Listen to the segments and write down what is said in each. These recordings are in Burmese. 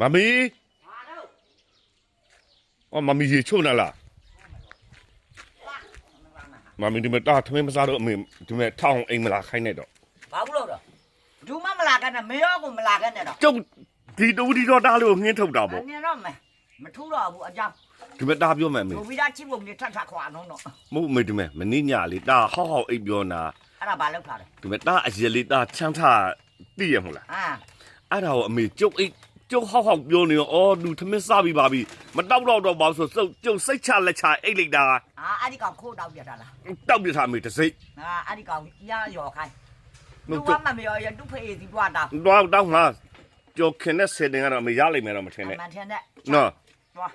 妈咪，哦，妈咪也臭那啦。妈咪，你们打他们没啥的，没你们烫红没拉开那的。ဘာဘူးလို့တော့ဒူမမလာကန်နဲ့မေရောကိုမလာကန်နဲ့တော့就ဒီတူဒီတော့တားလို့ငင်းထုတ်တာပေါ့ နင်တော့မထူတော့ဘူးအကြောင်း ဒီမဲ့တားပြောမယ်မေ ဒူပြီးသားချစ်ဖို့နေထပ်ထခွာတော့တော့ မဟုတ်မေဒီမဲ့မင်းညလေးတာဟောက်ဟောက်အိပ်ပြောနာ အဲ့ဒါဘာလောက်ထားလဲ ဒီမဲ့တာအရက်လေးတာချမ်းသာသိရမလား အာ အဲ့ဒါကိုအမေကျုပ်အိတ်ကျုပ်ဟောက်ဟောက်ပြောနေရောအော်လူသမင်းစားပြီးပါပြီမတောက်တော့ပါဆိုကျုပ်စိတ်ချလက်ချအိတ်လိုက်တာ အာအဲ့ဒီကောင်ခိုးတောက်ပြတာလား တောက်ပြထားမေတစိတ် အာအဲ့ဒီကောင်ရရော်ခိုင်း နှု သူ တ် ကမမေရောရတူဖေးစီတွားတောက် တော့ငါကြော်ခင်တဲ့ဆယ်တင်ကတော့မေရလိမ့်မယ်တော့မထင်နဲ့ အမှန်ထင်တဲ့ နော် တွား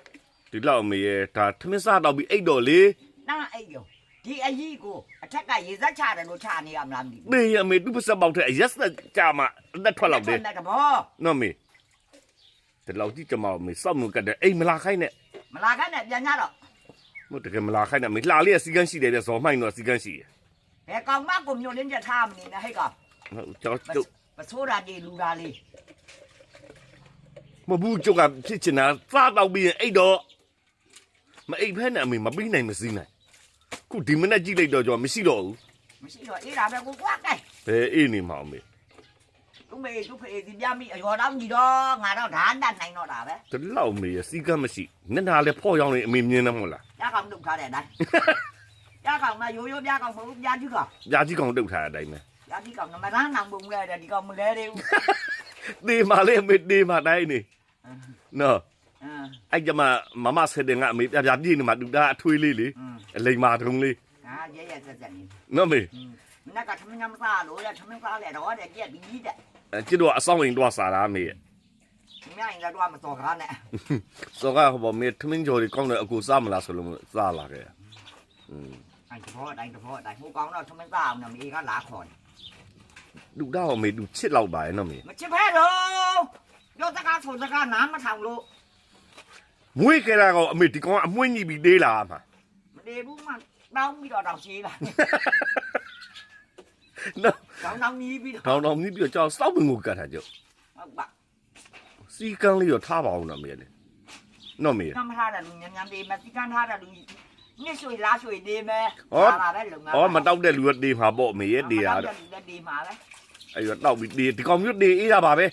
ဒီလောက်အမေရဲ့ဒါသမင်းစားတော့ပြီးအိတ်တော့လေ နားအိတ်ရောဒီအကြီးကိုအထက်ကရေစက်ချတယ်လို့ချနေရမလားမသိဘူး မေအမေသူ့ပစက်ပေါက်တဲ့အရက်စက်ကြမှာအသက်ထွက်လောက်တယ် တဲ့ဘော နော်မေဒီလောက်ကြည့်ကြမအောင်မေစောက်မှုကတဲ့အိမ်မလာခိုင်းနဲ့ မလာကန်နဲ့ပြန်ကြတော့ မတကယ်မလာခိုင်းနဲ့မေလှလေးကစီကန်းရှိတယ်ပြဇော်မိုင်းတော့စီကန်းရှိတယ် ဘယ်ကောင်မကိုမျိုးလင်းချက်ထားမနေနဲ့ဟဲ့ကောင် ဟုတ်ကျွန်တော် ပစိုးတာဒီလူတာလေး မဘူးကျုပ်ကဖြစ်ချင်တာစားတော့ပြီးရင်အိတ်တော့မအိတ်ဖက်နဲ့အမေမပြီးနိုင်မစည်းနိုင်ခုဒီမနေ့ကြည့်လိုက်တော့ကျွန်တော်မရှိတော့ဘူး မရှိတော့အေးတာပဲကိုကွာကဲ ဘယ်အေးနေမှာအမေ သူမေသူဖေးစီပြမိအရောတော့ကြီးတော့ငါတော့ဓာတ်တတ်နိုင်တော့တာပဲ ဒီလောက်မေရစီကန်းမရှိမျက်နှာလည်းဖော့ရောင်းနေအမေမြင်တယ်မဟုတ်လား ရကောင်လုပ်ထားတဲ့အတိုင်းရကောင်ကရိုးရိုးပြကောင်မဟုတ်ပြကြီးကောင် ညာကြီးကောင်တုတ်ထားတဲ့အတိုင်းပဲ ပြကြီးကောင်မရမ်းနောင်ပုံလဲတဲ့ဒီကောင်မလဲသေးဘူး တေးမှလည်းအမေတေးမှတိုင်းနေနော် အင်း အဲ့ကြမှာမမဆက်တဲ့ကအမေပြပြပြည့်နေမှာတူတာအထွေးလေးလေအလိမ်မာတုံးလေး ဟာရဲရဲဆက်ဆက်နေ နော်မေ မနက်ကထမင်းမစားလို့ရထမင်းစားလဲတော့တဲ့ကြက်ဒီကြီးတဲ့ ကျတော့အဆောင်ရင်တော့စားတာမေ သူများရင်လည်းတော့မတော်ကားနဲ့ စောကဟောမေထမင်းကြော်တွေကောင်းတယ်အကူစားမလားဆိုလို့စားလာခဲ့ အဲ့တဘောအတိုင်းဟိုကောင်တော့ထမင်းစားအောင်နဲ့မေကလာခေါ်တယ် လူတော့မေလူချစ်လောက်ပါရဲ့နော်မေ မချစ်ဖဲတော့ပြောစကားဆိုစကားနားမထောင်လို့ မွေးကြတာကအမေဒီကောင်အမွှေးညိပြီးသေးလားမှာ မတည်ဘူးမှတောင်းပြီးတော့ရှင်းလာ နော် တောင်းကြီးပြီးတော့ တောင်းကြီးပြီးတော့ကြောက်စောက်ပင်ကိုကတ်ထားကြ ဟုတ်ပါ စီကန်းလေးတော့ထားပါအောင်နော်မေလေနော်မေ ကမ်းထားတယ်လူညံသေးမစီကမ်းထားတယ်လူညစ်ရွှေလားရွှေသေးမဲပါပဲလုံငါ ဩမတောက်တဲ့လူကတေးမှာပေါ့မေရဲ့တေးရတော့ လက်ဒီမှာပဲ အဲ့တော့တောက်ပြီးတေးဒီကောင်မျိုးတေးအေးတာပါပဲ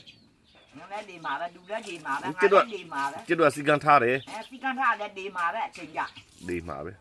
ငါလည်းဒီမှာပဲလူလည်းဒီမှာပဲငါလည်းဒီမှာပဲ ကျတော့စီကန်းထားတယ် စီကမ်းထားလည်းဒီမှာပဲအချိန်ကြ တေးမှာပဲ